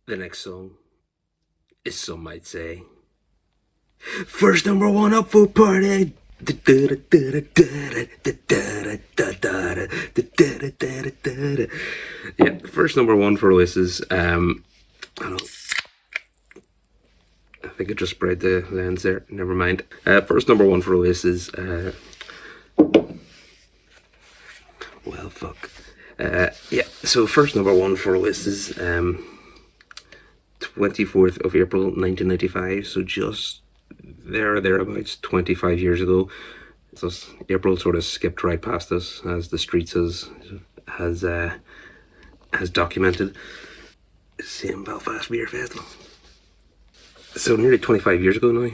The next song is, some might say, first number one up for party. Yeah, first number one for Oasis. I think I just sprayed the lens there. Never mind. First number one for Oasis. Well, fuck. Yeah, so first number one for Oasis. 24th of April 1995, so just thereabouts 25 years ago. So April sort of skipped right past us, as the streets has documented. Same Belfast Beer Festival. So nearly 25 years ago now.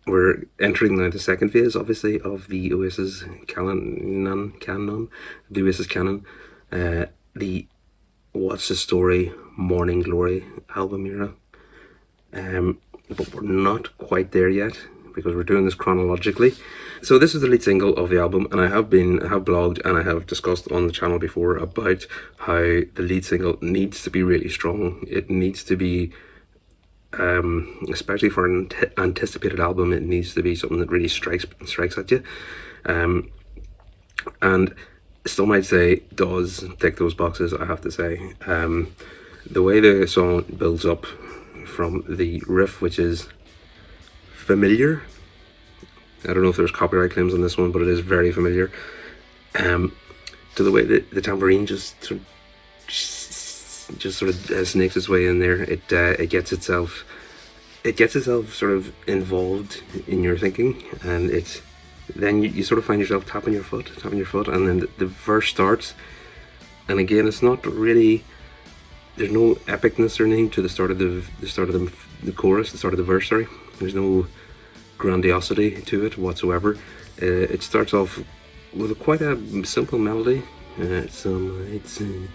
We're entering now the second phase, obviously, of the Oasis canon, the Oasis canon, the What's the Story, Morning Glory album era. But we're not quite there yet, because we're doing this chronologically. So this is the lead single of the album, and I have blogged and I have discussed on the channel before about how the lead single needs to be really strong. It needs to be, especially for an anticipated album, it needs to be something that really strikes at you. And Still Might Say does tick those boxes, I have to say. The way the song builds up from the riff, which is familiar. I don't know if there's copyright claims on this one, but it is very familiar. To the way that the tambourine just sort of snakes its way in there. It gets itself sort of involved in your thinking, and then you sort of find yourself tapping your foot, and then the verse starts. And again, it's not really, there's no epicness or anything to the start of the chorus, the start of the verse. Sorry, there's no grandiosity to it whatsoever. It starts off with quite a simple melody. Some might say,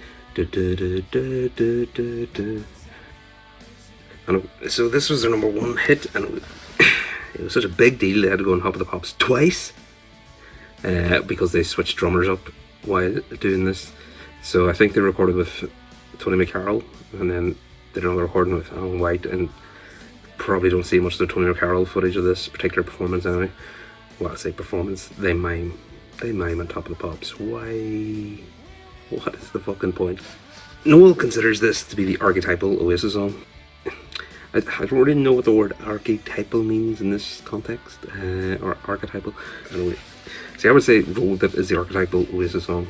and so this was their number one hit, and it was such a big deal they had to go on Top of the Pops twice, because they switched drummers up while doing this. So I think they recorded with Tony McCarroll, and then did another recording with Alan White, and probably don't see much of the Tony McCarroll footage of this particular performance anyway. Well, I say performance, they mime on Top of the Pops. Why? What is the fucking point? Noel considers this to be the archetypal Oasis song. I don't really know what the word archetypal means in this context, or archetypal. Anyway, see, I would say Roll Dip is the archetypal Oasis song.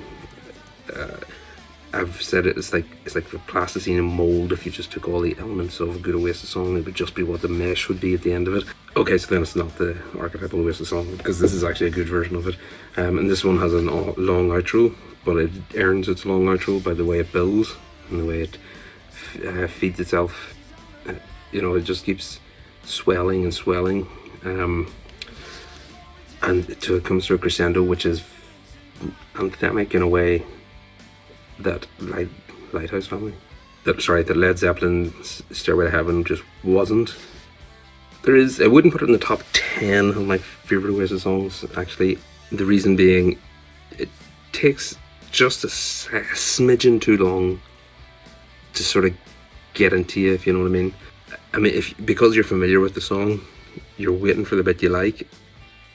I've said it's like the plasticine and mold. If you just took all the elements of a good Oasis song, it would just be what the mesh would be at the end of it. Okay, so then it's not the archetypal Oasis song, because this is actually a good version of it. And this one has a long outro, but it earns its long outro by the way it builds and the way it feeds itself. It just keeps swelling and swelling, and until it comes to a crescendo, which is anthemic in a way that Lighthouse Family, that Led Zeppelin's Stairway to Heaven just wasn't. I wouldn't put it in the top 10 of my favourite Oasis songs, actually. The reason being, it takes just a smidgen too long to sort of get into you, if you know what I mean. I mean, because you're familiar with the song, you're waiting for the bit you like,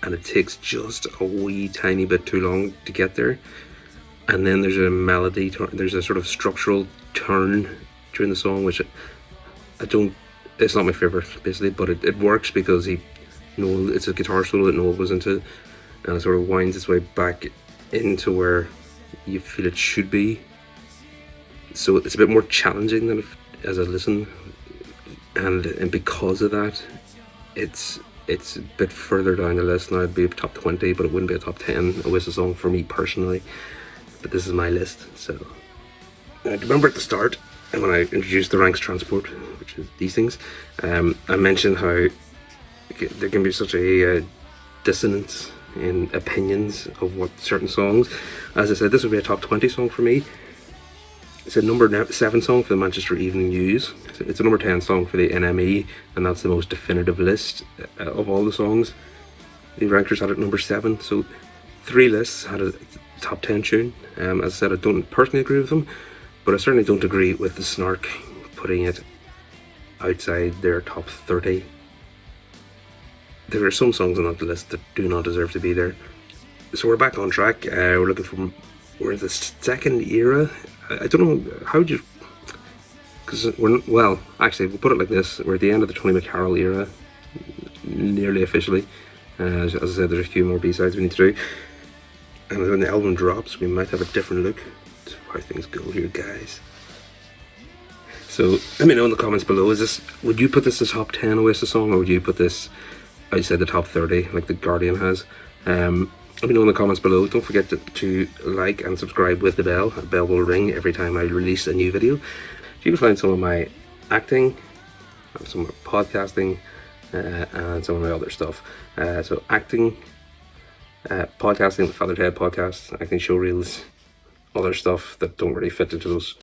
and it takes just a wee tiny bit too long to get there. And then there's a melody, there's a sort of structural turn during the song, which it's not my favourite, basically, but it works because it's a guitar solo that Noel goes into, and it sort of winds its way back into where you feel it should be. So it's a bit more challenging than as I listen. And because of that, it's a bit further down the list now. It'd be a top 20, but it wouldn't be a top 10 Oasis song for me personally. But this is my list. So I remember at the start, when I introduced the Ranks Transport, which is these things, I mentioned how there can be such a dissonance in opinions of what certain songs. As I said, this would be a top 20 song for me. It's a number 7 song for the Manchester Evening News. It's a number 10 song for the NME, and that's the most definitive list of all the songs. The rankers had it number 7, so 3 lists had a top 10 tune. As I said, I don't personally agree with them, But I certainly don't agree with the Snark putting it outside their top 30. There are some songs on that list that do not deserve to be there. So we're back on track. We're in the second era. I don't know, how would you... Because well, actually, we'll put it like this. We're at the end of the Tony McCarroll era, nearly officially. As I said, there's a few more B-sides we need to do. And when the album drops, we might have a different look to how things go here, guys. So let me know in the comments below. Would you put this as top 10 Oasis song, or would you put this outside the top 30 like The Guardian has? Let me know in the comments below. Don't forget to like and subscribe with the bell. A bell will ring every time I release a new video. You can find some of my acting, some of my podcasting, and some of my other stuff. So acting, podcasting, the Feathered Head podcast, acting show reels, other stuff that don't really fit into those